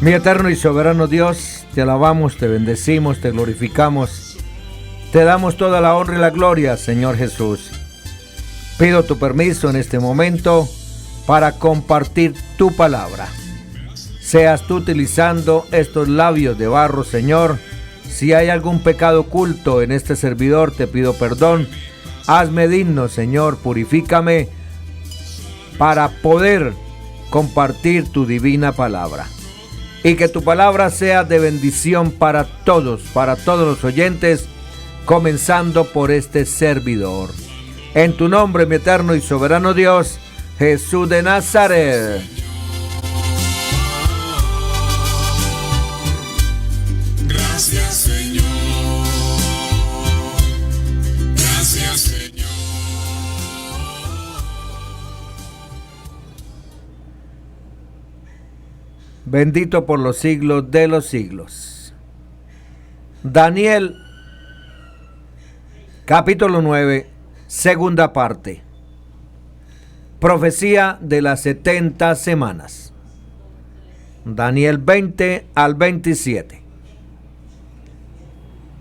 Mi eterno y soberano Dios, te alabamos, te bendecimos, te glorificamos. Te damos toda la honra y la gloria, Señor Jesús. Pido tu permiso en este momento para compartir tu palabra. Seas tú utilizando estos labios de barro, Señor. Si hay algún pecado oculto en este servidor, te pido perdón. Hazme digno, Señor, purifícame para poder compartir tu divina palabra. Y que tu palabra sea de bendición para todos los oyentes, comenzando por este servidor. En tu nombre, mi eterno y soberano Dios, Jesús de Nazaret. Gracias, Señor. Gracias, Señor. Bendito por los siglos de los siglos. Daniel, capítulo 9, segunda parte. Profecía de las 70 semanas. Daniel 20 al 27.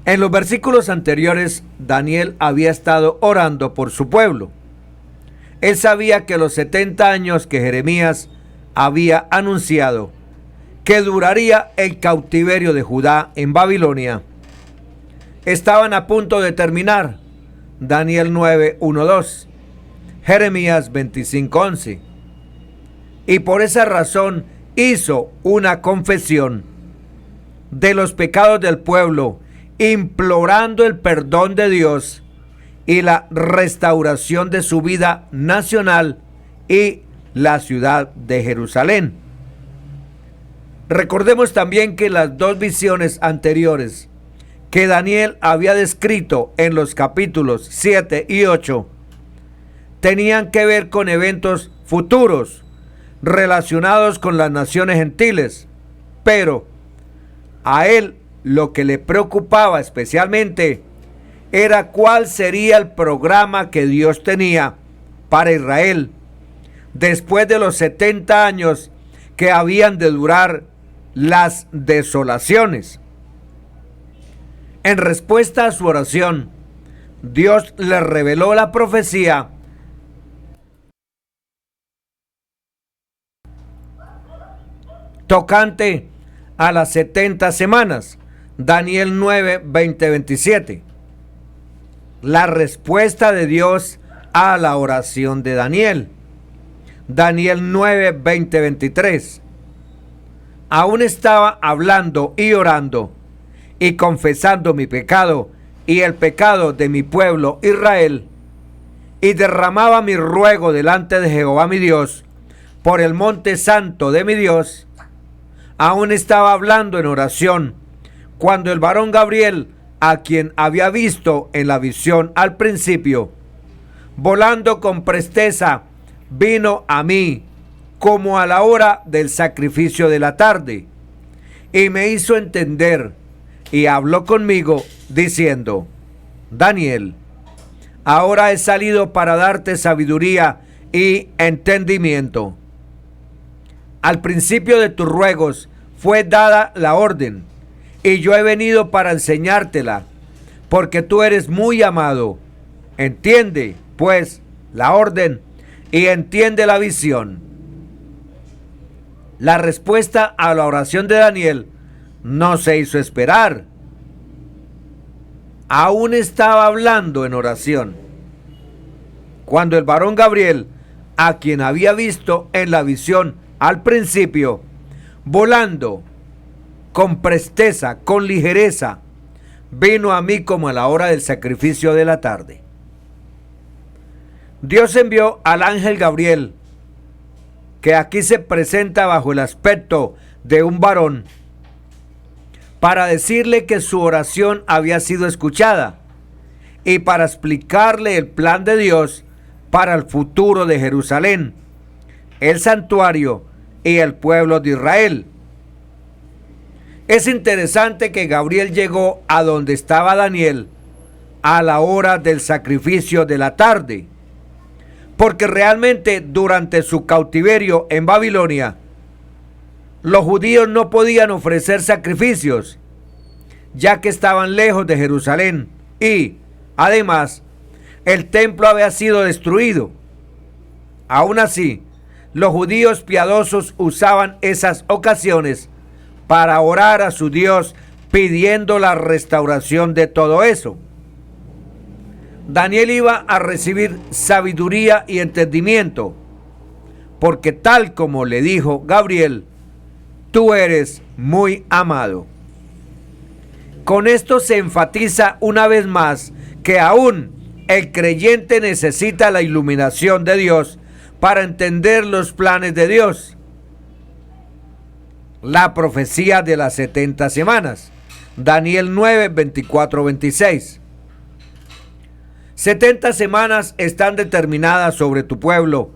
En los versículos anteriores, Daniel había estado orando por su pueblo. Él sabía que los 70 años que Jeremías había anunciado que duraría el cautiverio de Judá en Babilonia, estaban a punto de terminar. Daniel 9, 1, 2, Jeremías 25, 11. Y por esa razón hizo una confesión de los pecados del pueblo, implorando el perdón de Dios y la restauración de su vida nacional y la ciudad de Jerusalén. Recordemos también que las dos visiones anteriores que Daniel había descrito en los capítulos 7 y 8 tenían que ver con eventos futuros relacionados con las naciones gentiles, pero a él lo que le preocupaba especialmente era cuál sería el programa que Dios tenía para Israel después de los 70 años que habían de durar las desolaciones. En respuesta a su oración, Dios le reveló la profecía tocante a las 70 semanas. Daniel 9, 20, 27. La respuesta de Dios a la oración de Daniel. Daniel 9, 20, 23. Aún estaba hablando y orando y confesando mi pecado y el pecado de mi pueblo Israel, y derramaba mi ruego delante de Jehová mi Dios por el monte santo de mi Dios. Aún estaba hablando en oración cuando el varón Gabriel, a quien había visto en la visión al principio, volando con presteza, vino a mí como a la hora del sacrificio de la tarde, y me hizo entender y habló conmigo diciendo: Daniel, ahora he salido para darte sabiduría y entendimiento. Al principio de tus ruegos fue dada la orden, y yo he venido para enseñártela, porque tú eres muy amado. Entiende, pues, la orden y entiende la visión. La respuesta a la oración de Daniel no se hizo esperar. Aún estaba hablando en oración cuando el varón Gabriel, a quien había visto en la visión al principio, volando con presteza, con ligereza, vino a mí como a la hora del sacrificio de la tarde. Dios envió al ángel Gabriel, que aquí se presenta bajo el aspecto de un varón, para decirle que su oración había sido escuchada y para explicarle el plan de Dios para el futuro de Jerusalén, el santuario y el pueblo de Israel. Es interesante que Gabriel llegó a donde estaba Daniel a la hora del sacrificio de la tarde, porque realmente durante su cautiverio en Babilonia, Los judíos no podían ofrecer sacrificios, ya que estaban lejos de Jerusalén y, además, el templo había sido destruido. Aún así, los judíos piadosos usaban esas ocasiones para orar a su Dios pidiendo la restauración de todo eso. Daniel iba a recibir sabiduría y entendimiento, porque tal como le dijo Gabriel, tú eres muy amado. Con esto se enfatiza una vez más que aún el creyente necesita la iluminación de Dios para entender los planes de Dios. La profecía de las 70 semanas. Daniel 9, 24, 26. 70 semanas están determinadas sobre tu pueblo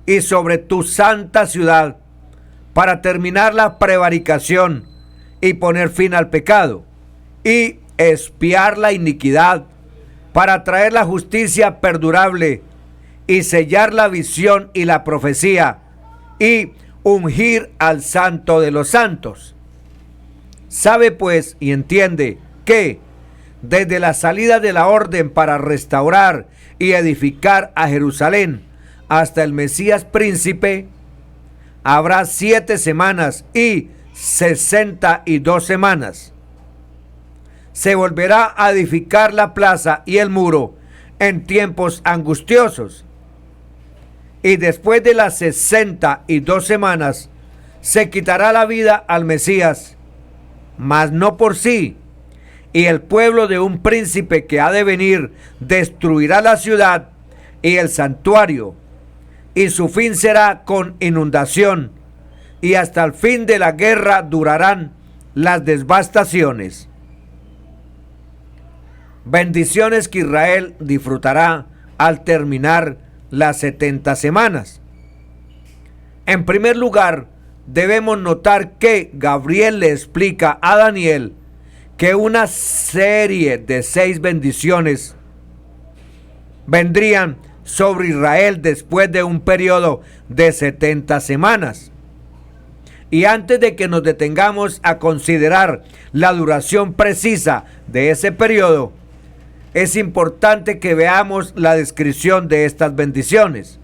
y sobre tu santa ciudad para terminar la prevaricación y poner fin al pecado y expiar la iniquidad, para traer la justicia perdurable y sellar la visión y la profecía y ungir al santo de los santos. Sabe pues y entiende que desde la salida de la orden para restaurar y edificar a Jerusalén hasta el Mesías príncipe, habrá 7 semanas y 62 semanas. Se volverá a edificar la plaza y el muro en tiempos angustiosos. Y después de las 62 semanas, se quitará la vida al Mesías, mas no por sí. Y el pueblo de un príncipe que ha de venir destruirá la ciudad y el santuario, y su fin será con inundación, y hasta el fin de la guerra durarán las devastaciones. Bendiciones que Israel disfrutará al terminar las 70 semanas. En primer lugar, debemos notar que Gabriel le explica a Daniel que una serie de 6 bendiciones vendrían sobre Israel después de un periodo de 70 semanas. Y antes de que nos detengamos a considerar la duración precisa de ese periodo, es importante que veamos la descripción de estas bendiciones.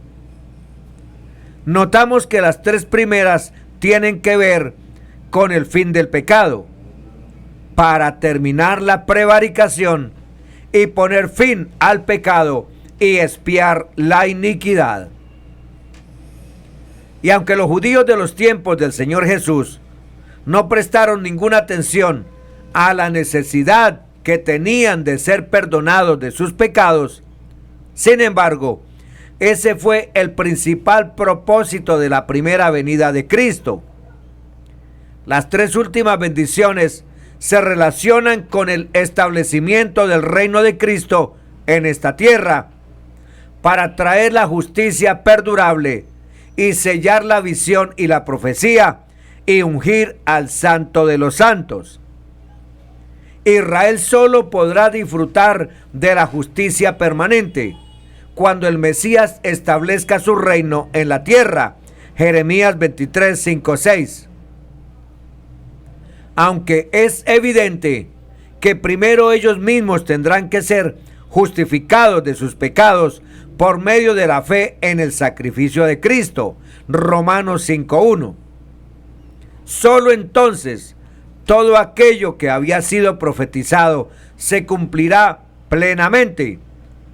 Notamos que las 3 primeras tienen que ver con el fin del pecado, para terminar la prevaricación y poner fin al pecado y expiar la iniquidad. Y aunque los judíos de los tiempos del Señor Jesús no prestaron ninguna atención a la necesidad que tenían de ser perdonados de sus pecados, sin embargo, ese fue el principal propósito de la primera venida de Cristo. Las 3 últimas bendiciones se relacionan con el establecimiento del reino de Cristo en esta tierra, para traer la justicia perdurable y sellar la visión y la profecía y ungir al santo de los santos. Israel solo podrá disfrutar de la justicia permanente cuando el Mesías establezca su reino en la tierra. Jeremías 23, 5, 6. Aunque es evidente que primero ellos mismos tendrán que ser justificados de sus pecados por medio de la fe en el sacrificio de Cristo. Romanos 5:1. Solo entonces todo aquello que había sido profetizado se cumplirá plenamente.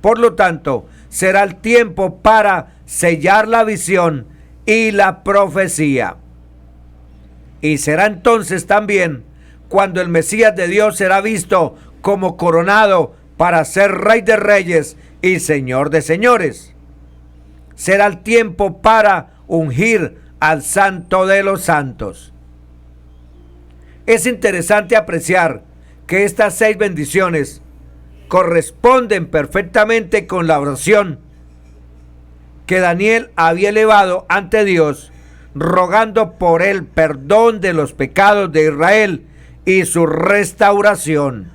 Por lo tanto, será el tiempo para sellar la visión y la profecía. Y será entonces también cuando el Mesías de Dios será visto como coronado para ser Rey de Reyes y Señor de Señores. Será el tiempo para ungir al Santo de los Santos. Es interesante apreciar que estas 6 bendiciones corresponden perfectamente con la oración que Daniel había elevado ante Dios, rogando por el perdón de los pecados de Israel y su restauración.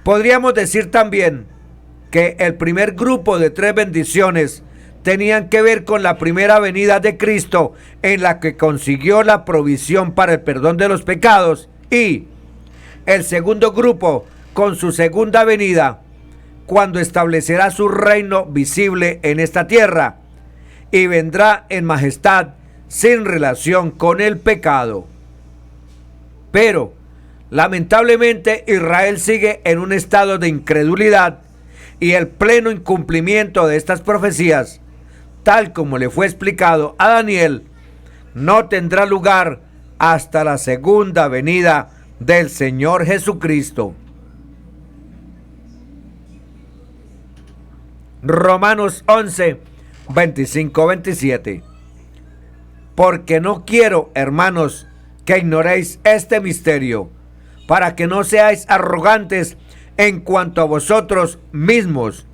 Podríamos decir también que el primer grupo de 3 bendiciones tenían que ver con la primera venida de Cristo, en la que consiguió la provisión para el perdón de los pecados, y el segundo grupo con su segunda venida, cuando establecerá su reino visible en esta tierra y vendrá en majestad sin relación con el pecado. Pero lamentablemente Israel sigue en un estado de incredulidad, y el pleno incumplimiento de estas profecías, tal como le fue explicado a Daniel, no tendrá lugar hasta la segunda venida del Señor Jesucristo. Romanos 11, 25-27. Porque no quiero, hermanos, que ignoréis este misterio, para que no seáis arrogantes en cuanto a vosotros mismos,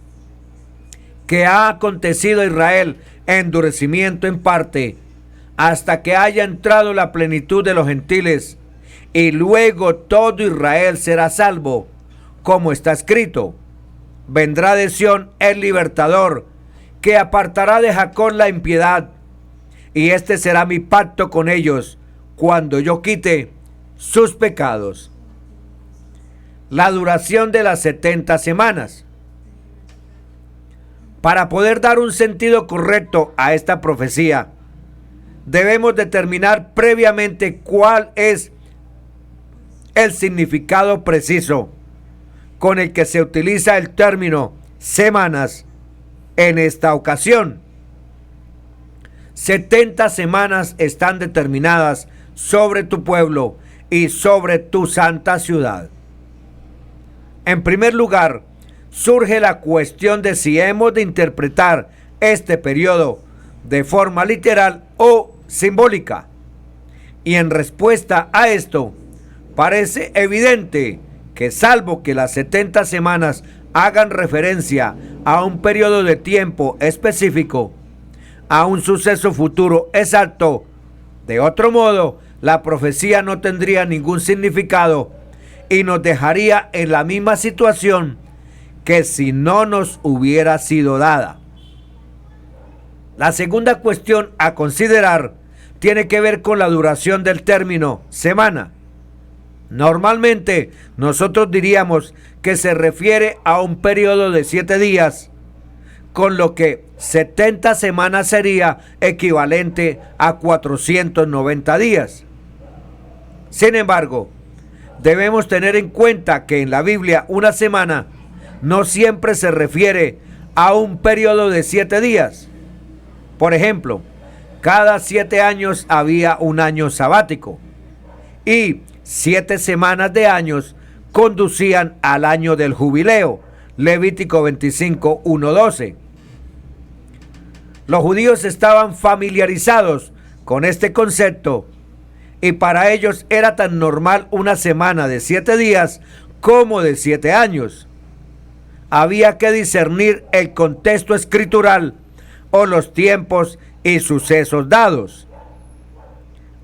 que ha acontecido a Israel endurecimiento en parte, hasta que haya entrado la plenitud de los gentiles, y luego todo Israel será salvo, como está escrito: vendrá de Sión el libertador, que apartará de Jacob la impiedad, y este será mi pacto con ellos, cuando yo quite sus pecados. La duración de las 70 semanas. Para poder dar un sentido correcto a esta profecía, debemos determinar previamente cuál es el significado preciso con el que se utiliza el término semanas en esta ocasión. 70 semanas están determinadas sobre tu pueblo y sobre tu santa ciudad. En primer lugar, surge la cuestión de si hemos de interpretar este periodo de forma literal o simbólica. Y en respuesta a esto, parece evidente que, salvo que las 70 semanas hagan referencia a un periodo de tiempo específico, a un suceso futuro exacto, de otro modo, la profecía no tendría ningún significado y nos dejaría en la misma situación que si no nos hubiera sido dada. La segunda cuestión a considerar tiene que ver con la duración del término semana. Normalmente nosotros diríamos que se refiere a un periodo de 7 días, con lo que 70 semanas sería equivalente a 490 días. Sin embargo, debemos tener en cuenta que en la Biblia una semana no siempre se refiere a un periodo de 7 días. Por ejemplo, cada 7 años había un año sabático y 7 semanas de años conducían al año del jubileo. Levítico 25, 1-12. Los judíos estaban familiarizados con este concepto y para ellos era tan normal una semana de 7 días como de 7 años. Había que discernir el contexto escritural o los tiempos y sucesos dados.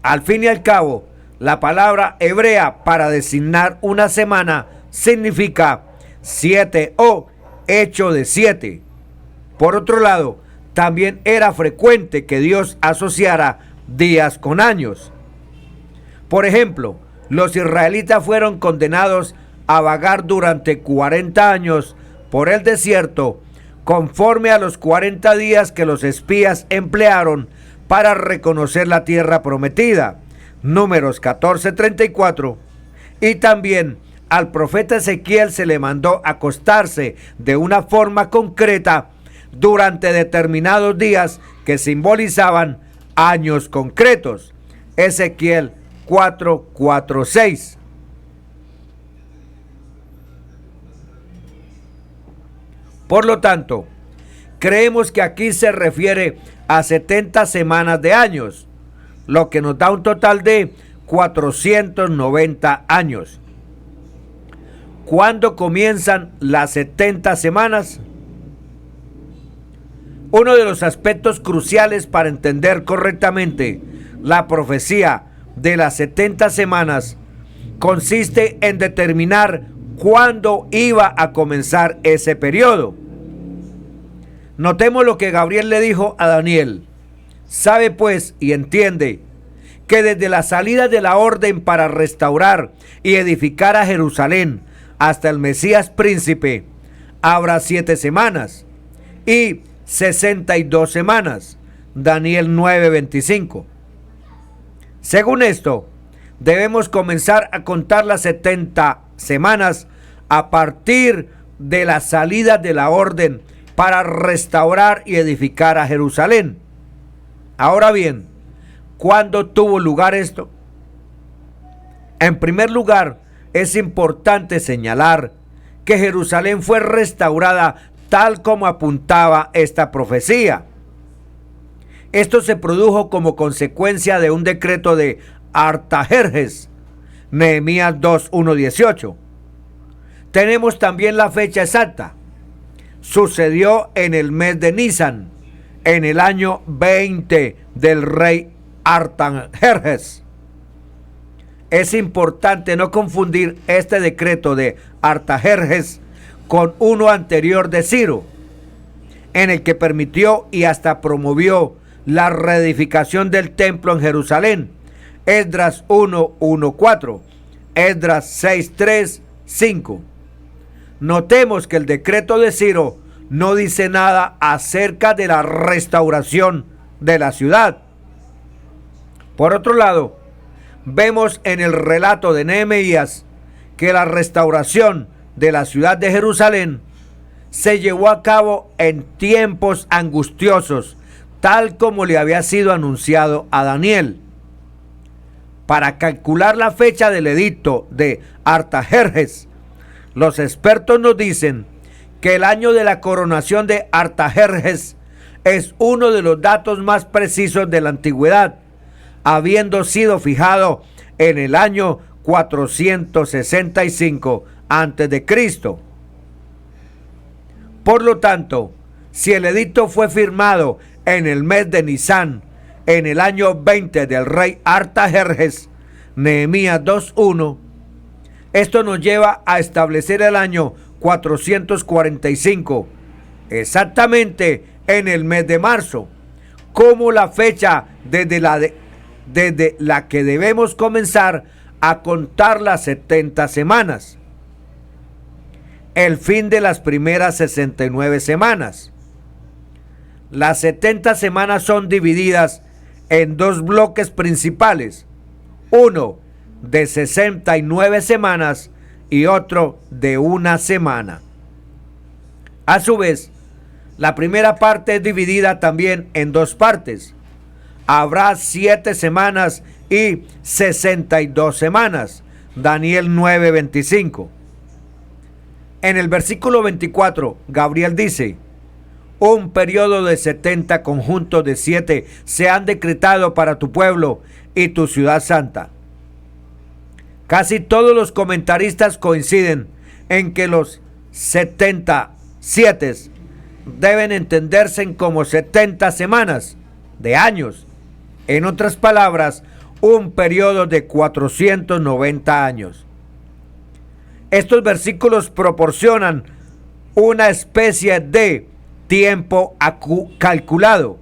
Al fin y al cabo, la palabra hebrea para designar una semana significa 7 o hecho de 7. Por otro lado, también era frecuente que Dios asociara días con años. Por ejemplo, los israelitas fueron condenados a vagar durante 40 años por el desierto, conforme a los 40 días que los espías emplearon para reconocer la tierra prometida. Números 14:34. Y también al profeta Ezequiel se le mandó acostarse de una forma concreta durante determinados días que simbolizaban años concretos. Ezequiel 4:4-6. Por lo tanto, creemos que aquí se refiere a 70 semanas de años, lo que nos da un total de 490 años. ¿Cuándo comienzan las 70 semanas? Uno de los aspectos cruciales para entender correctamente la profecía de las 70 semanas consiste en determinar cuándo iba a comenzar ese periodo. Notemos lo que Gabriel le dijo a Daniel. Sabe pues y entiende que desde la salida de la orden para restaurar y edificar a Jerusalén hasta el Mesías príncipe, habrá 7 semanas y 62 semanas. Daniel 9:25. Según esto, debemos comenzar a contar las 70 semanas a partir de la salida de la orden para restaurar y edificar a Jerusalén. Ahora bien, ¿cuándo tuvo lugar esto? En primer lugar, es importante señalar que Jerusalén fue restaurada tal como apuntaba esta profecía. Esto se produjo como consecuencia de un decreto de Artajerjes, Nehemías 2:1-18. Tenemos también la fecha exacta. Sucedió en el mes de Nisan, en el año 20 del rey Artajerjes. Es importante no confundir este decreto de Artajerjes con uno anterior de Ciro, en el que permitió y hasta promovió la reedificación del templo en Jerusalén. Esdras 1:1-4, Esdras 6:3-5. Notemos que el decreto de Ciro no dice nada acerca de la restauración de la ciudad. Por otro lado, vemos en el relato de Nehemías que la restauración de la ciudad de Jerusalén se llevó a cabo en tiempos angustiosos, tal como le había sido anunciado a Daniel. Para calcular la fecha del edicto de Artajerjes, los expertos nos dicen que el año de la coronación de Artajerjes es uno de los datos más precisos de la antigüedad, habiendo sido fijado en el año 465 a.C. Por lo tanto, si el edicto fue firmado en el mes de Nisán, en el año 20 del rey Artajerjes, Nehemías 2:1, esto nos lleva a establecer el año 445, exactamente en el mes de marzo, como la fecha desde la que debemos comenzar a contar las 70 semanas. El fin de las primeras 69 semanas. Las 70 semanas son divididas en 2 bloques principales, uno de 69 semanas y otro de 1 semana. A su vez, la primera parte es dividida también en 2 partes. Habrá 7 semanas y 62 semanas. Daniel 9:25. En el versículo 24, Gabriel dice: un periodo de 70 conjuntos de 7 se han decretado para tu pueblo y tu ciudad santa. Casi todos los comentaristas coinciden en que los 77 deben entenderse como 70 semanas de años. En otras palabras, un periodo de 490 años. Estos versículos proporcionan una especie de tiempo calculado.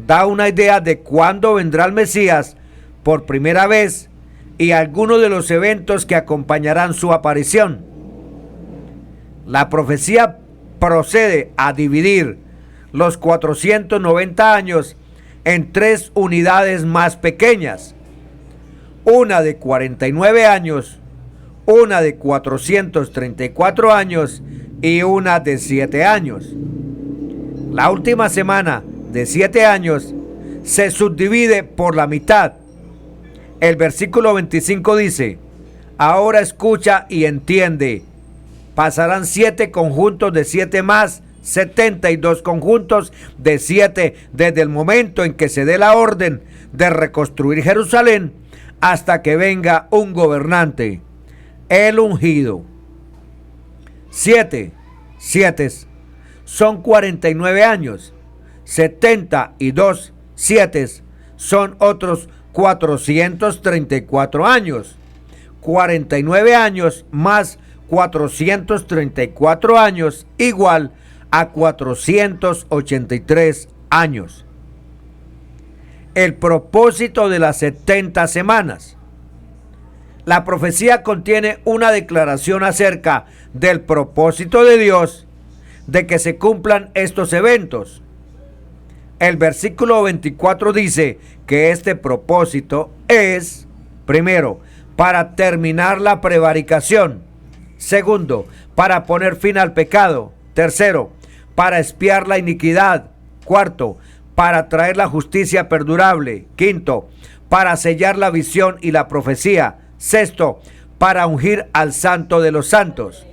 Da una idea de cuándo vendrá el Mesías por primera vez y algunos de los eventos que acompañarán su aparición. La profecía procede a dividir los 490 años en 3 unidades más pequeñas, una de 49 años, una de 434 años y una de 7 años. La última semana de 7 años se subdivide por la mitad. El versículo 25 dice: ahora escucha y entiende. Pasarán 7 conjuntos de 7 más 72 conjuntos de 7 desde el momento en que se dé la orden de reconstruir Jerusalén hasta que venga un gobernante, el ungido. 7 son 49 años. 72 7 son otros 434 años. 49 años más 434 años igual a 483 años. El propósito de las 70 semanas. La profecía contiene una declaración acerca del propósito de Dios de que se cumplan estos eventos. El versículo 24 dice que este propósito es, primero, para terminar la prevaricación; segundo, para poner fin al pecado; tercero, para expiar la iniquidad; cuarto, para traer la justicia perdurable; quinto, para sellar la visión y la profecía; sexto, para ungir al Santo de los Santos.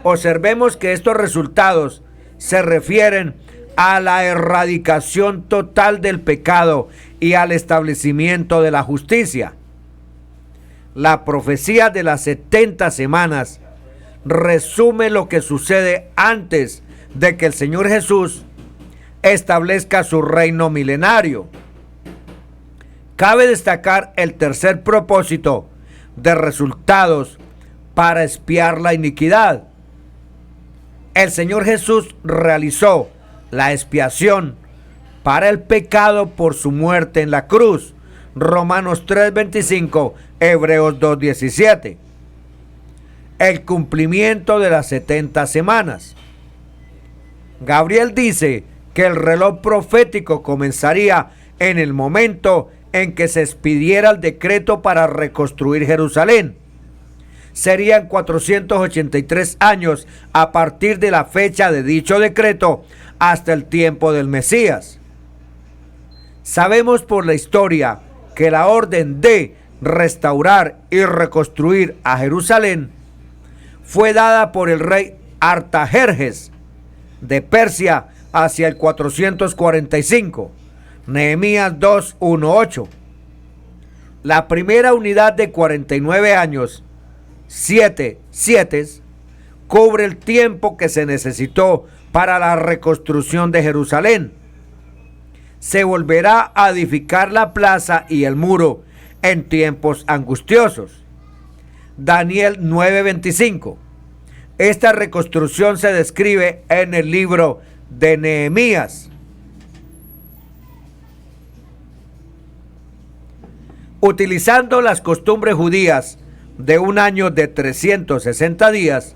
Observemos que estos resultados se refieren a la erradicación total del pecado y al establecimiento de la justicia. La profecía de las 70 semanas resume lo que sucede antes de que el Señor Jesús establezca su reino milenario. Cabe destacar el tercer propósito de resultados para expiar la iniquidad. El Señor Jesús realizó la expiación para el pecado por su muerte en la cruz. Romanos 3:25, Hebreos 2:17. El cumplimiento de las 70 semanas. Gabriel dice que el reloj profético comenzaría en el momento en que se expidiera el decreto para reconstruir Jerusalén. Serían 483 años a partir de la fecha de dicho decreto hasta el tiempo del Mesías. Sabemos por la historia que la orden de restaurar y reconstruir a Jerusalén fue dada por el rey Artajerjes de Persia hacia el 445. Nehemías 2:1-8. La primera unidad de 49 años, 7 sietes, cubre el tiempo que se necesitó para la reconstrucción de Jerusalén. Se volverá a edificar la plaza y el muro en tiempos angustiosos. Daniel 9:25. Esta reconstrucción se describe en el libro de Nehemías. Utilizando las costumbres judías de un año de 360 días,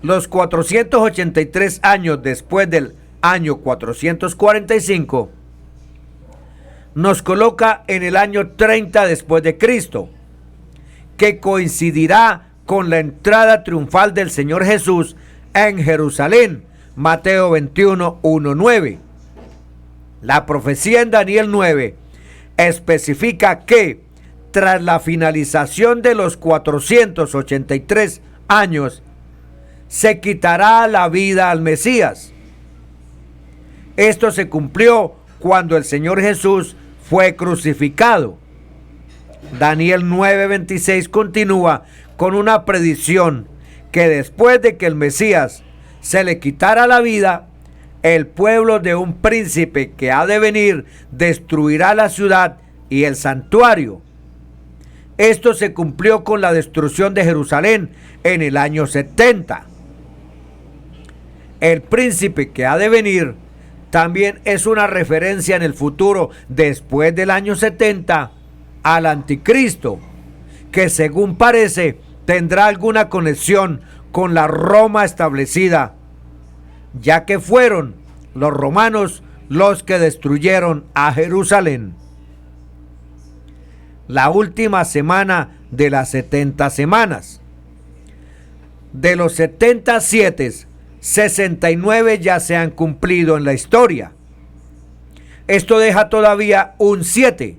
los 483 años después del año 445 nos coloca en el año 30 después de Cristo, que coincidirá con la entrada triunfal del Señor Jesús en Jerusalén. Mateo 21:1-9. La profecía en Daniel 9 especifica que tras la finalización de los 483 años se quitará la vida al Mesías. Esto se cumplió cuando el Señor Jesús fue crucificado. Daniel 9:26 continúa con una predicción que después de que el Mesías se le quitara la vida, el pueblo de un príncipe que ha de venir destruirá la ciudad y el santuario. Esto se cumplió con la destrucción de Jerusalén en el año 70. El príncipe que ha de venir también es una referencia en el futuro, después del año 70, al anticristo, que según parece tendrá alguna conexión con la Roma establecida, ya que fueron los romanos los que destruyeron a Jerusalén. La última semana de las 70 semanas. De los 77, 69 ya se han cumplido en la historia. Esto deja todavía un 7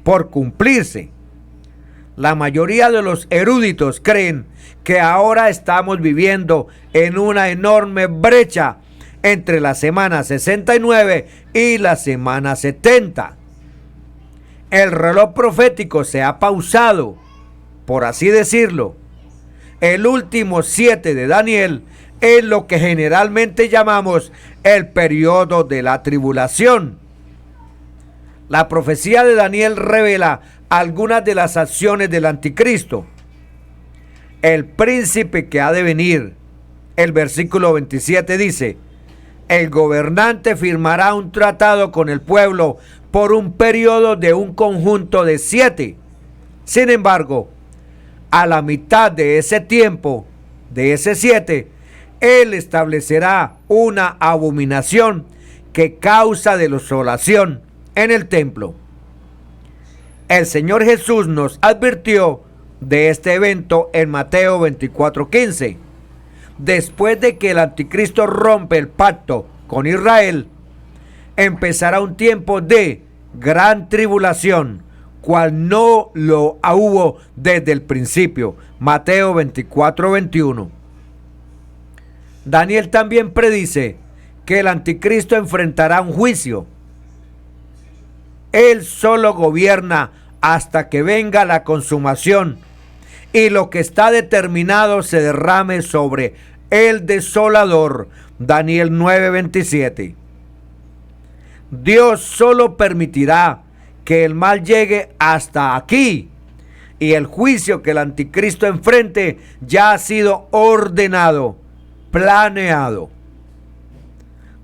por cumplirse. La mayoría de los eruditos creen que ahora estamos viviendo en una enorme brecha entre la semana 69 y la semana 70. El reloj profético se ha pausado, por así decirlo. El último 7 de Daniel es lo que generalmente llamamos el periodo de la tribulación. La profecía de Daniel revela algunas de las acciones del anticristo, el príncipe que ha de venir, El versículo 27 dice: el gobernante firmará un tratado con el pueblo por un periodo de un conjunto de 7. Sin embargo, a la mitad de ese tiempo, de ese 7, él establecerá una abominación que causa desolación en el templo. El Señor Jesús nos advirtió de este evento en Mateo 24:15. Después de que el anticristo rompe el pacto con Israel, empezará un tiempo de gran tribulación, cual no lo hubo desde el principio. Mateo 24:21. Daniel también predice que el anticristo enfrentará un juicio. Él solo gobierna hasta que venga la consumación y lo que está determinado se derrame sobre el desolador. Daniel 9:27. Dios solo permitirá que el mal llegue hasta aquí, y el juicio que el anticristo enfrente ya ha sido ordenado, planeado.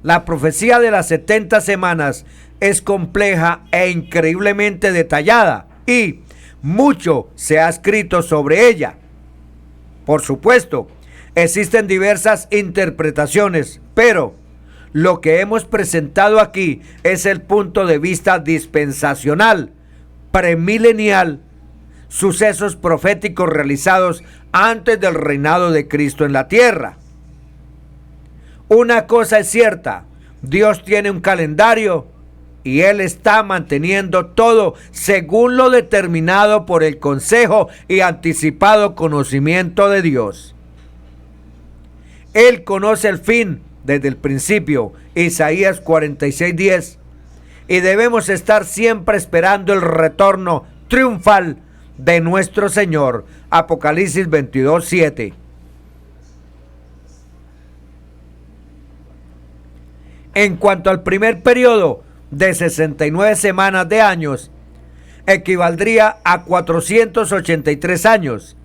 La profecía de las 70 semanas es compleja e increíblemente detallada, y mucho se ha escrito sobre ella. Por supuesto, existen diversas interpretaciones, pero lo que hemos presentado aquí es el punto de vista dispensacional, premilenial, sucesos proféticos realizados antes del reinado de Cristo en la tierra. Una cosa es cierta: Dios tiene un calendario y Él está manteniendo todo según lo determinado por el consejo y anticipado conocimiento de Dios. Él conoce el fin desde el principio, Isaías 46:10, y debemos estar siempre esperando el retorno triunfal de nuestro Señor, Apocalipsis 22:7. En cuanto al primer periodo de 69 semanas de años, equivaldría a 483 años,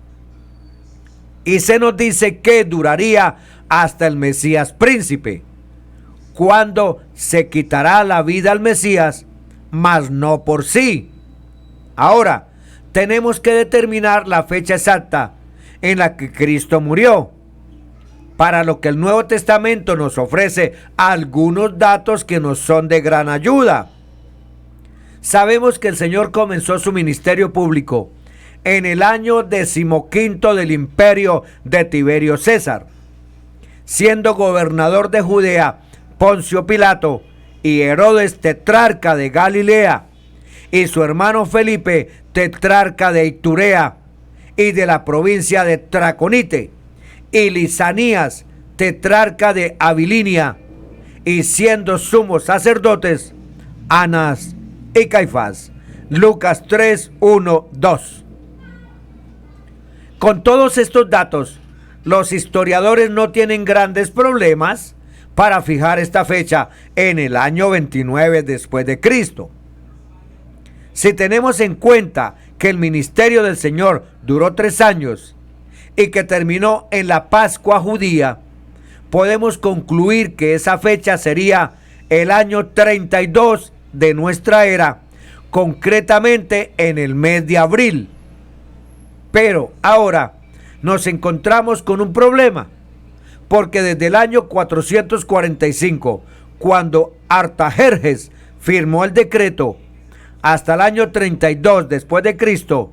y se nos dice que duraría hasta el Mesías príncipe, cuando se quitará la vida al Mesías, mas no por sí. Ahora, tenemos que determinar la fecha exacta en la que Cristo murió, para lo que el Nuevo Testamento nos ofrece algunos datos que nos son de gran ayuda. Sabemos que el Señor comenzó su ministerio público en el año 15 del imperio de Tiberio César, siendo gobernador de Judea Poncio Pilato y Herodes tetrarca de Galilea, y su hermano Felipe tetrarca de Iturea y de la provincia de Traconite, y Lisanías tetrarca de Abilinia, y siendo sumos sacerdotes Anás y Caifás. Lucas 3, 1, 2. Con todos estos datos, los historiadores no tienen grandes problemas para fijar esta fecha en el año 29 después de Cristo. Si tenemos en cuenta que el ministerio del Señor duró 3 años y que terminó en la Pascua judía, podemos concluir que esa fecha sería el año 32 de nuestra era, concretamente en el mes de abril. Pero ahora nos encontramos con un problema, porque desde el año 445, cuando Artajerjes firmó el decreto, hasta el año 32 después de Cristo,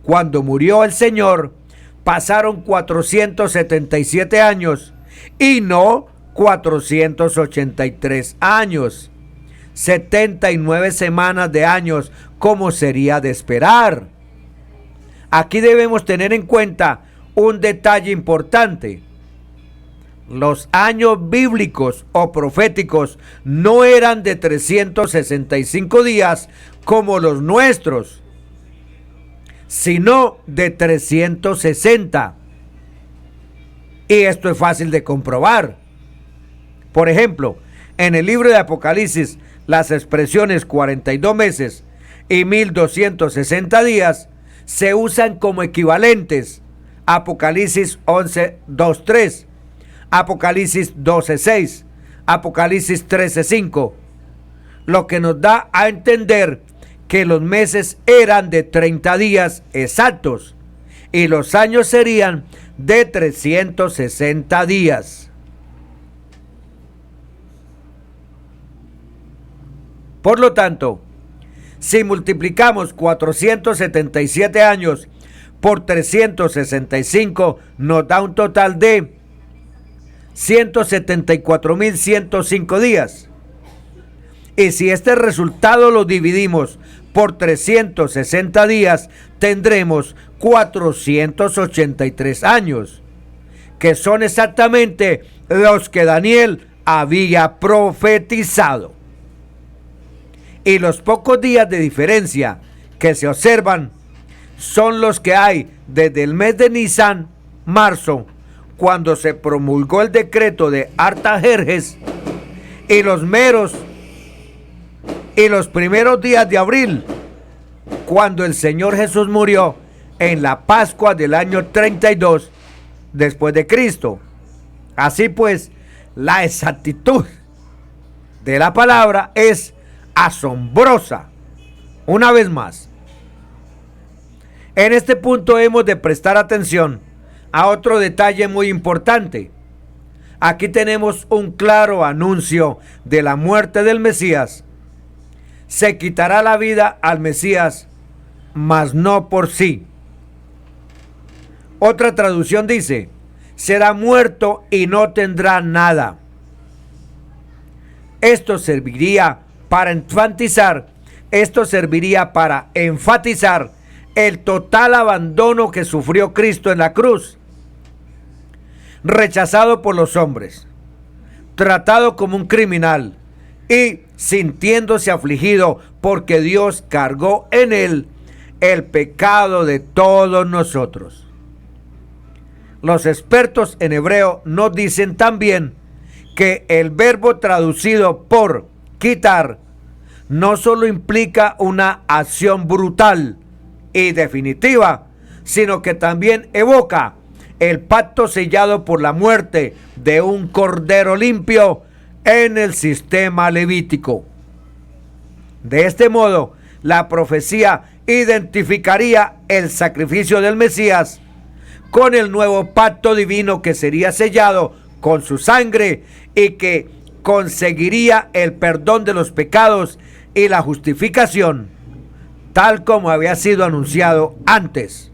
cuando murió el Señor, pasaron 477 años y no 483 años. 79 semanas de años, como sería de esperar. Aquí debemos tener en cuenta un detalle importante. Los años bíblicos o proféticos no eran de 365 días como los nuestros, sino de 360. Y esto es fácil de comprobar. Por ejemplo, en el libro de Apocalipsis, las expresiones 42 meses y 1260 días se usan como equivalentes. Apocalipsis 11, 2, 3. Apocalipsis 12:6, Apocalipsis 13:5, lo que nos da a entender que los meses eran de 30 días exactos y los años serían de 360 días. Por lo tanto, si multiplicamos 477 años por 365, nos da un total de 174.105 días. Y si este resultado lo dividimos por 360 días, tendremos 483 años, que son exactamente los que Daniel había profetizado. Y los pocos días de diferencia que se observan son los que hay desde el mes de Nisan, marzo, cuando se promulgó el decreto de Artajerjes, y los primeros días de abril, cuando el Señor Jesús murió en la Pascua del año 32 después de Cristo. Así pues, la exactitud de la palabra es asombrosa. Una vez más, en este punto hemos de prestar atención a otro detalle muy importante. Aquí tenemos un claro anuncio de la muerte del Mesías. Se quitará la vida al Mesías, mas no por sí. Otra traducción dice: será muerto y no tendrá nada. Esto serviría para enfatizar el total abandono que sufrió Cristo en la cruz, rechazado por los hombres, tratado como un criminal y sintiéndose afligido porque Dios cargó en él el pecado de todos nosotros. Los expertos en hebreo nos dicen también que el verbo traducido por quitar no solo implica una acción brutal y definitiva, sino que también evoca el pacto sellado por la muerte de un cordero limpio en el sistema levítico. De este modo, la profecía identificaría el sacrificio del Mesías con el nuevo pacto divino que sería sellado con su sangre y que conseguiría el perdón de los pecados y la justificación, tal como había sido anunciado antes,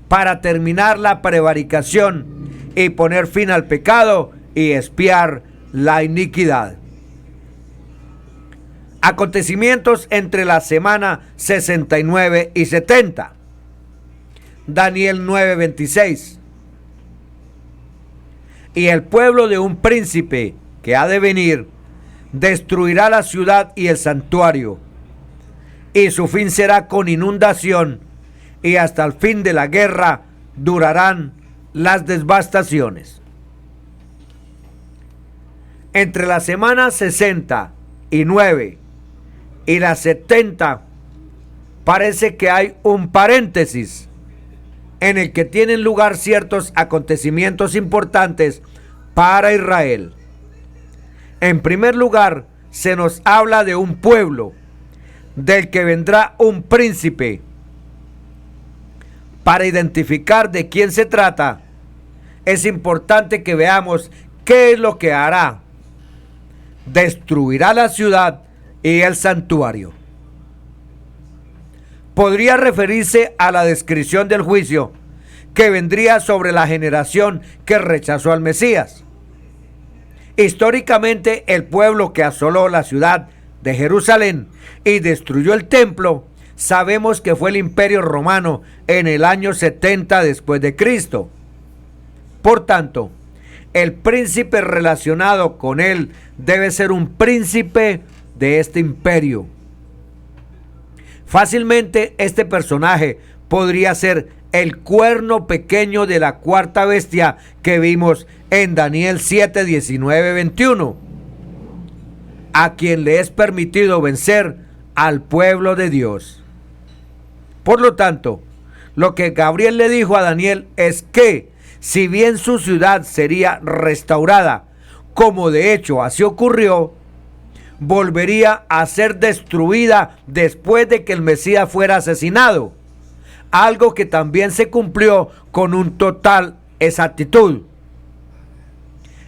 para terminar la prevaricación y poner fin al pecado y expiar la iniquidad. Acontecimientos entre la semana 69 y 70. Daniel 9:26. Y el pueblo de un príncipe que ha de venir destruirá la ciudad y el santuario, y su fin será con inundación, y hasta el fin de la guerra durarán las devastaciones. Entre la semana 69 y la 70 parece que hay un paréntesis en el que tienen lugar ciertos acontecimientos importantes para Israel. En primer lugar, se nos habla de un pueblo del que vendrá un príncipe. Para identificar de quién se trata, es importante que veamos qué es lo que hará. Destruirá la ciudad y el santuario. Podría referirse a la descripción del juicio que vendría sobre la generación que rechazó al Mesías. Históricamente, el pueblo que asoló la ciudad de Jerusalén y destruyó el templo, sabemos que fue el Imperio Romano en el año 70 después de Cristo. Por tanto, el príncipe relacionado con él debe ser un príncipe de este imperio. Fácilmente este personaje podría ser el cuerno pequeño de la cuarta bestia que vimos en Daniel 7, 19, 21, a quien le es permitido vencer al pueblo de Dios. Por lo tanto, lo que Gabriel le dijo a Daniel es que si bien su ciudad sería restaurada, como de hecho así ocurrió, volvería a ser destruida después de que el Mesías fuera asesinado, algo que también se cumplió con un total exactitud.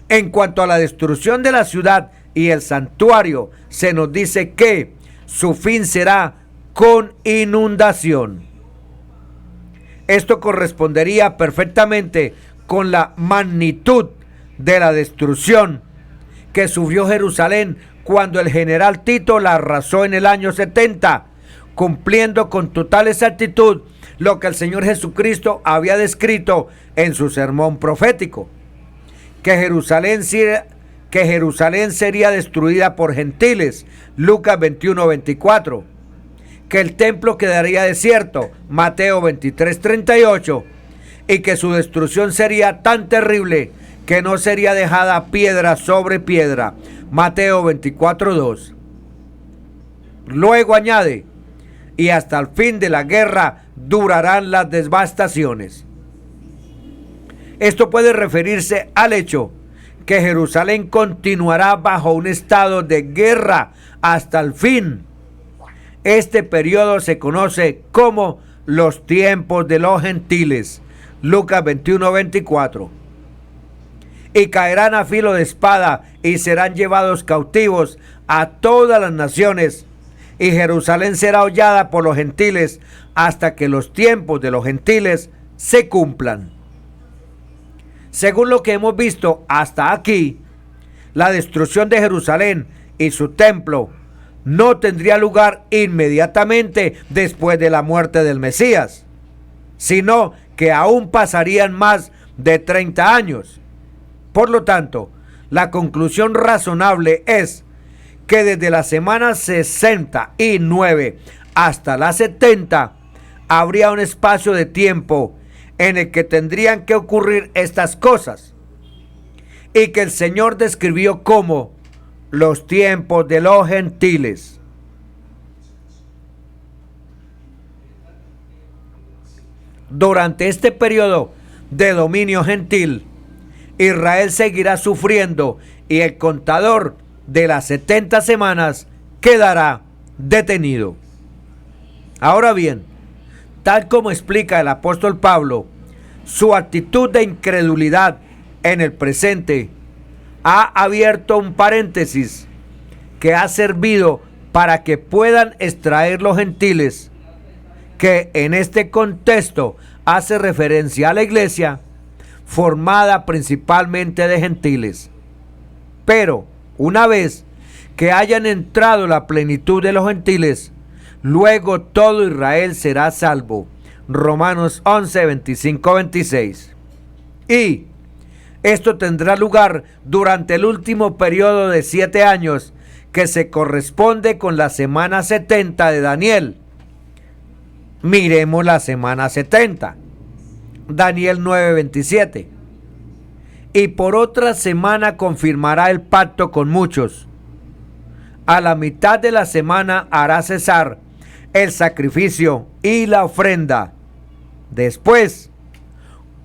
En cuanto a la destrucción de la ciudad y el santuario, se nos dice que su fin será con inundación. Esto correspondería perfectamente con la magnitud de la destrucción que sufrió Jerusalén cuando el general Tito la arrasó en el año 70, cumpliendo con total exactitud lo que el Señor Jesucristo había descrito en su sermón profético, que Jerusalén sería destruida por gentiles, Lucas 21:24, que el templo quedaría desierto, Mateo 23:38, y que su destrucción sería tan terrible que no sería dejada piedra sobre piedra, Mateo 24:2. Luego añade, y hasta el fin de la guerra durarán las devastaciones. Esto puede referirse al hecho que Jerusalén continuará bajo un estado de guerra hasta el fin. Este periodo se conoce como los tiempos de los gentiles, Lucas 21:24. Y caerán a filo de espada y serán llevados cautivos a todas las naciones, y Jerusalén será hollada por los gentiles hasta que los tiempos de los gentiles se cumplan. Según lo que hemos visto hasta aquí, la destrucción de Jerusalén y su templo no tendría lugar inmediatamente después de la muerte del Mesías, sino que aún pasarían más de 30 años. Por lo tanto, la conclusión razonable es que desde la semana 69 hasta la 70 habría un espacio de tiempo en el que tendrían que ocurrir estas cosas, y que el Señor describió como los tiempos de los gentiles. Durante este periodo de dominio gentil, Israel seguirá sufriendo y el contador de las 70 semanas quedará detenido. Ahora bien, tal como explica el apóstol Pablo, su actitud de incredulidad en el presente ha abierto un paréntesis que ha servido para que puedan extraer los gentiles, que en este contexto hace referencia a la iglesia formada principalmente de gentiles. Pero una vez que hayan entrado la plenitud de los gentiles, luego todo Israel será salvo. Romanos 11, 25, 26. Y esto tendrá lugar durante el último periodo de 7 años, que se corresponde con la semana 70 de Daniel. Miremos la semana 70. Daniel 9:27. Y por otra semana confirmará el pacto con muchos. A la mitad de la semana hará cesar el sacrificio y la ofrenda. Después,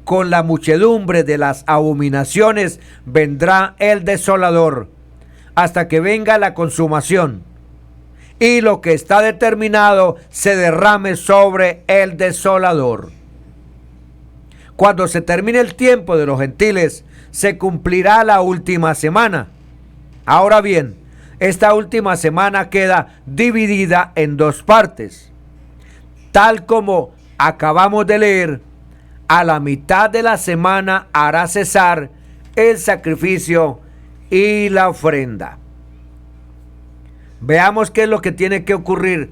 con la muchedumbre de las abominaciones, vendrá el desolador, hasta que venga la consumación, y lo que está determinado se derrame sobre el desolador. Cuando se termine el tiempo de los gentiles, se cumplirá la última semana. Ahora bien, esta última semana queda dividida en dos partes. Tal como acabamos de leer, a la mitad de la semana hará cesar el sacrificio y la ofrenda. Veamos qué es lo que tiene que ocurrir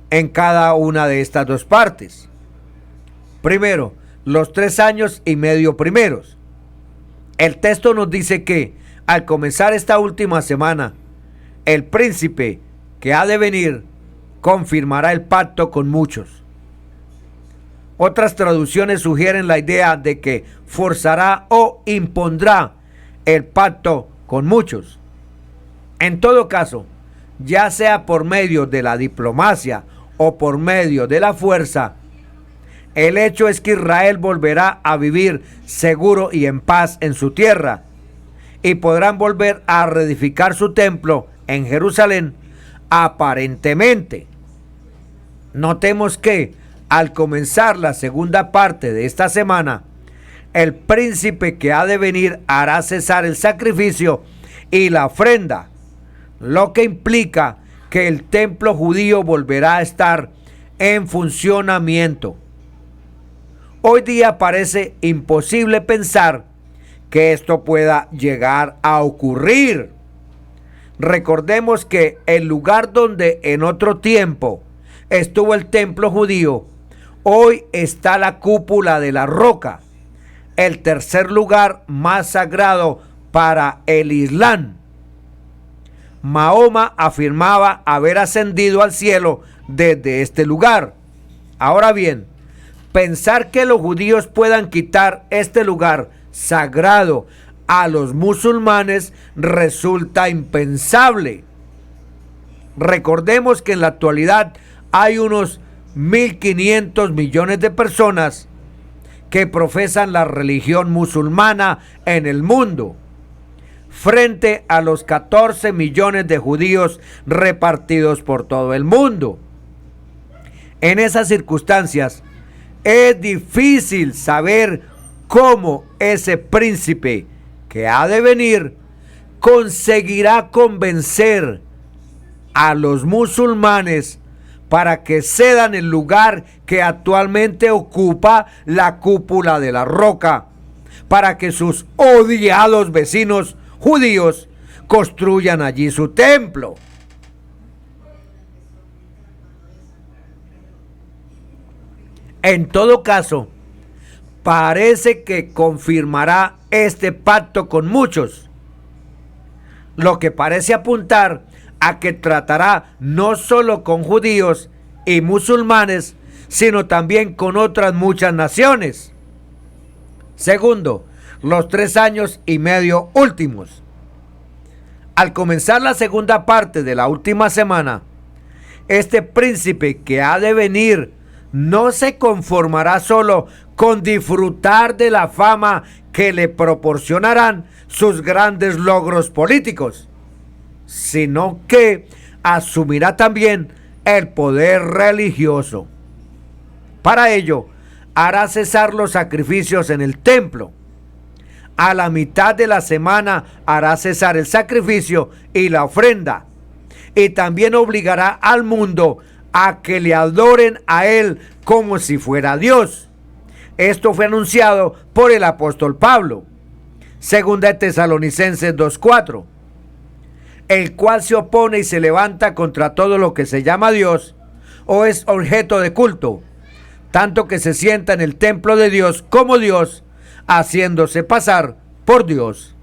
en cada una de estas dos partes. Primero, los 3 años y medio primeros. El texto nos dice que al comenzar esta última semana, el príncipe que ha de venir confirmará el pacto con muchos. Otras traducciones sugieren la idea de que forzará o impondrá el pacto con muchos. En todo caso, ya sea por medio de la diplomacia o por medio de la fuerza, El hecho es que Israel volverá a vivir seguro y en paz en su tierra, y podrán volver a reedificar su templo en Jerusalén, aparentemente. Notemos que al comenzar la segunda parte de esta semana, el príncipe que ha de venir hará cesar el sacrificio y la ofrenda, lo que implica que el templo judío volverá a estar en funcionamiento. Hoy día parece imposible pensar que esto pueda llegar a ocurrir. Recordemos que el lugar donde en otro tiempo estuvo el templo judío, hoy está la cúpula de la roca, el tercer lugar más sagrado para el Islam. Mahoma afirmaba haber ascendido al cielo desde este lugar. Ahora bien, pensar que los judíos puedan quitar este lugar sagrado a los musulmanes resulta impensable. Recordemos que en la actualidad hay unos 1.500 millones de personas que profesan la religión musulmana en el mundo, frente a los 14 millones de judíos repartidos por todo el mundo. En esas circunstancias, es difícil saber cómo ese príncipe que ha de venir conseguirá convencer a los musulmanes para que cedan el lugar que actualmente ocupa la cúpula de la roca, para que sus odiados vecinos judíos construyan allí su templo. En todo caso, parece que confirmará este pacto con muchos, lo que parece apuntar a que tratará no solo con judíos y musulmanes, sino también con otras muchas naciones. Segundo, los 3 años y medio últimos. Al comenzar la segunda parte de la última semana, este príncipe que ha de venir no se conformará solo con disfrutar de la fama que le proporcionarán sus grandes logros políticos, sino que asumirá también el poder religioso. Para ello, hará cesar los sacrificios en el templo. A la mitad de la semana hará cesar el sacrificio y la ofrenda, y también obligará al mundo a que le adoren a él como si fuera Dios. Esto fue anunciado por el apóstol Pablo, segunda de Tesalonicenses 2:4, el cual se opone y se levanta contra todo lo que se llama Dios o es objeto de culto, tanto que se sienta en el templo de Dios como Dios, haciéndose pasar por Dios.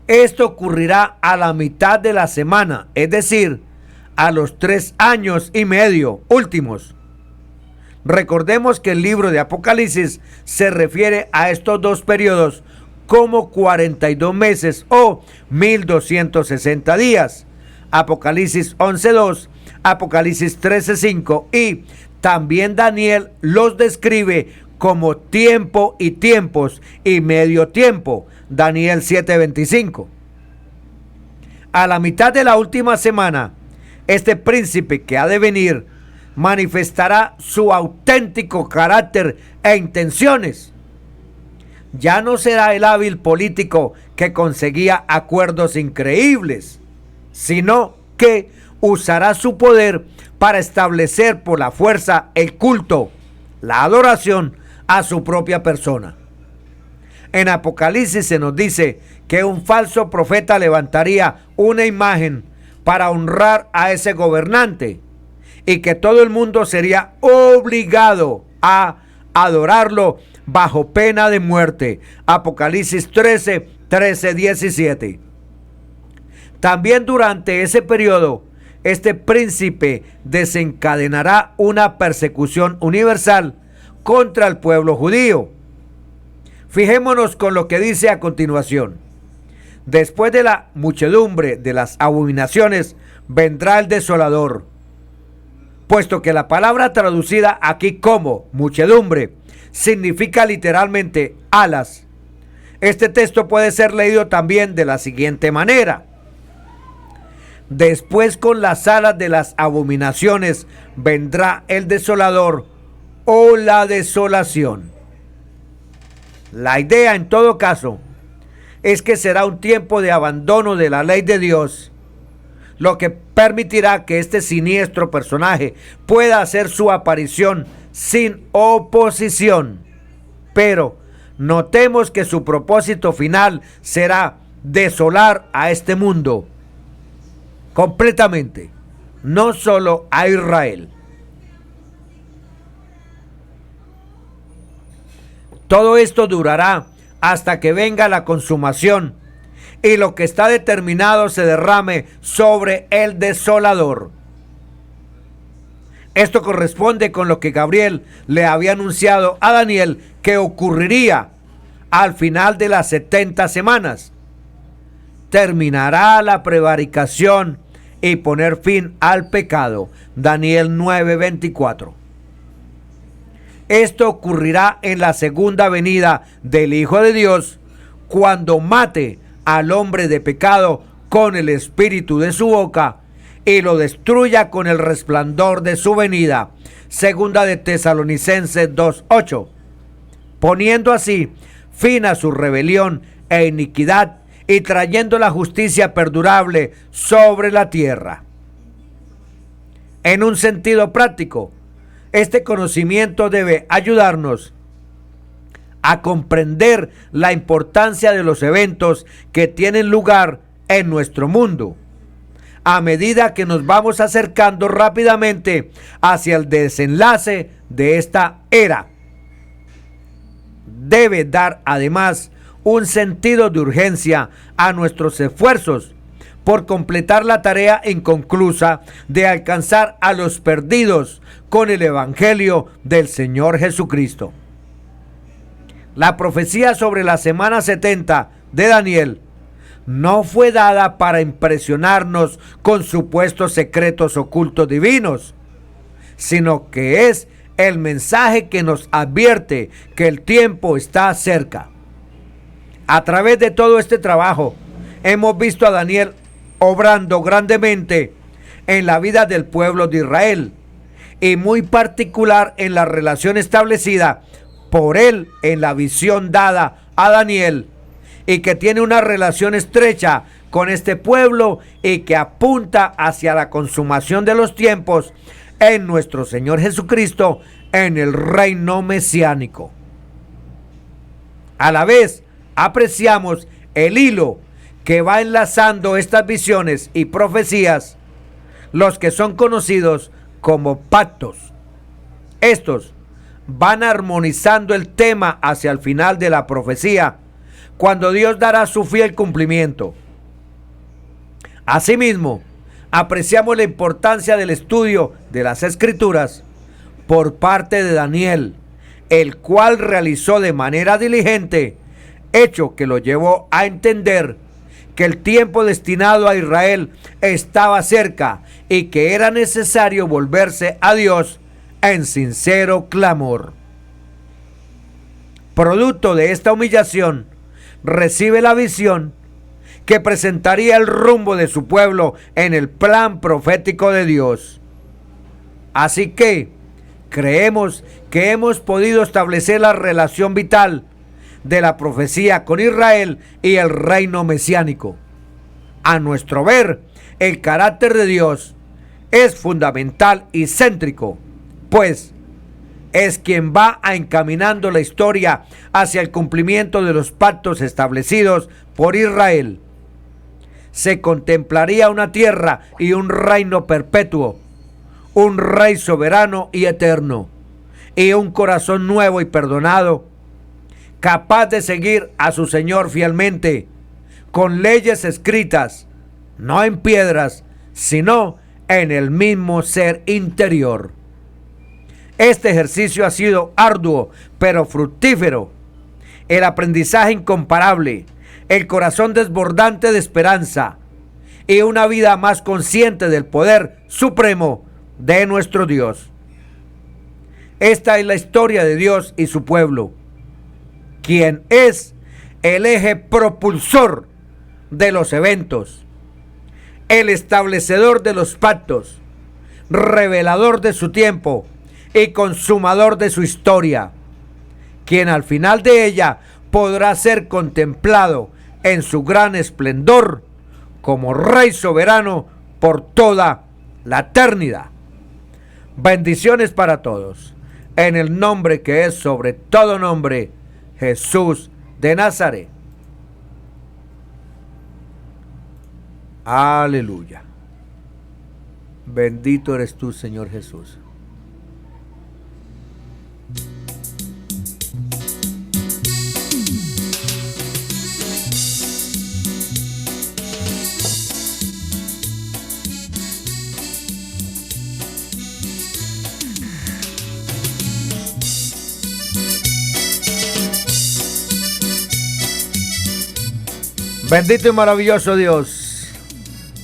Esto ocurrirá a la mitad de la semana, es decir, a los 3 años y medio últimos. Recordemos que el libro de Apocalipsis se refiere a estos dos periodos como 42 meses o 1260 días. Apocalipsis 11:2, Apocalipsis 13:5, y también Daniel los describe como tiempo y tiempos y medio tiempo. Daniel 7:25. A la mitad de la última semana, este príncipe que ha de venir manifestará su auténtico carácter e intenciones. Ya no será el hábil político que conseguía acuerdos increíbles, sino que usará su poder para establecer por la fuerza el culto, la adoración a su propia persona. En Apocalipsis se nos dice que un falso profeta levantaría una imagen para honrar a ese gobernante y que todo el mundo sería obligado a adorarlo bajo pena de muerte. Apocalipsis 13:17. También durante ese periodo, este príncipe desencadenará una persecución universal contra el pueblo judío. Fijémonos con lo que dice a continuación. Después de la muchedumbre de las abominaciones vendrá el desolador, puesto que la palabra traducida aquí como muchedumbre significa literalmente alas. Este texto puede ser leído también de la siguiente manera: después con las alas de las abominaciones vendrá el desolador o la desolación. La idea en todo caso es que será un tiempo de abandono de la ley de Dios, lo que permitirá que este siniestro personaje pueda hacer su aparición sin oposición. Pero notemos que su propósito final será desolar a este mundo completamente, no solo a Israel. Todo esto durará hasta que venga la consumación y lo que está determinado se derrame sobre el desolador. Esto corresponde con lo que Gabriel le había anunciado a Daniel que ocurriría al final de las 70 semanas. Terminará la prevaricación y poner fin al pecado. Daniel 9:24. Esto ocurrirá en la segunda venida del Hijo de Dios, cuando mate al hombre de pecado con el espíritu de su boca y lo destruya con el resplandor de su venida. Segunda de Tesalonicenses 2:8. Poniendo así fin a su rebelión e iniquidad y trayendo la justicia perdurable sobre la tierra. En un sentido práctico, este conocimiento debe ayudarnos a comprender la importancia de los eventos que tienen lugar en nuestro mundo, a medida que nos vamos acercando rápidamente hacia el desenlace de esta era. Debe dar además un sentido de urgencia a nuestros esfuerzos por completar la tarea inconclusa de alcanzar a los perdidos con el Evangelio del Señor Jesucristo. La profecía sobre la semana 70 de Daniel no fue dada para impresionarnos con supuestos secretos ocultos divinos, sino que es el mensaje que nos advierte que el tiempo está cerca. A través de todo este trabajo, hemos visto a Daniel obrando grandemente en la vida del pueblo de Israel, y muy particular en la relación establecida por él en la visión dada a Daniel, y que tiene una relación estrecha con este pueblo y que apunta hacia la consumación de los tiempos en nuestro Señor Jesucristo en el reino mesiánico. A la vez, apreciamos el hilo que va enlazando estas visiones y profecías, los que son conocidos como pactos. Estos van armonizando el tema hacia el final de la profecía, cuando Dios dará su fiel cumplimiento. Asimismo, apreciamos la importancia del estudio de las Escrituras por parte de Daniel, el cual realizó de manera diligente, hecho que lo llevó a entender que el tiempo destinado a Israel estaba cerca y que era necesario volverse a Dios en sincero clamor. Producto de esta humillación, recibe la visión que presentaría el rumbo de su pueblo en el plan profético de Dios. Así que creemos que hemos podido establecer la relación vital de la profecía con Israel y el reino mesiánico. A nuestro ver, el carácter de Dios es fundamental y céntrico, pues es quien va encaminando la historia hacia el cumplimiento de los pactos establecidos por Israel. Se contemplaría una tierra y un reino perpetuo, un rey soberano y eterno, y un corazón nuevo y perdonado, capaz de seguir a su Señor fielmente, con leyes escritas, no en piedras, sino en el mismo ser interior. Este ejercicio ha sido arduo, pero fructífero. El aprendizaje incomparable, el corazón desbordante de esperanza y una vida más consciente del poder supremo de nuestro Dios. Esta es la historia de Dios y su pueblo, quien es el eje propulsor de los eventos, el establecedor de los pactos, revelador de su tiempo y consumador de su historia, quien al final de ella podrá ser contemplado en su gran esplendor como Rey soberano por toda la eternidad. Bendiciones para todos, en el nombre que es sobre todo nombre, Jesús de Nazaret. Aleluya. Bendito eres tú, Señor Jesús. Bendito y maravilloso Dios,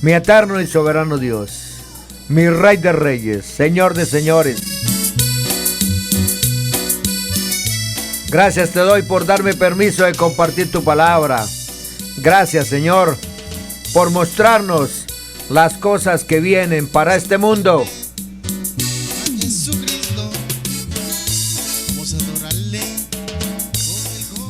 mi eterno y soberano Dios, mi Rey de Reyes, Señor de Señores. Gracias te doy por darme permiso de compartir tu palabra. Gracias, Señor, por mostrarnos las cosas que vienen para este mundo.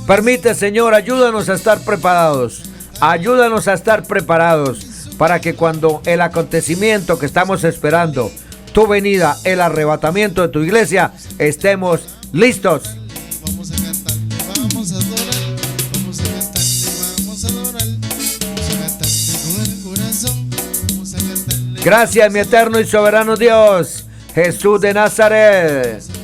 Permite, Señor, ayúdanos a estar preparados. Ayúdanos a estar preparados para que cuando el acontecimiento que estamos esperando, tu venida, el arrebatamiento de tu iglesia, estemos listos. Vamos a cantarle, vamos a adorar, vamos a cantarle, vamos a adorar, vamos a cantarle con el corazón, vamos a cantarle. Gracias, mi eterno y soberano Dios, Jesús de Nazaret.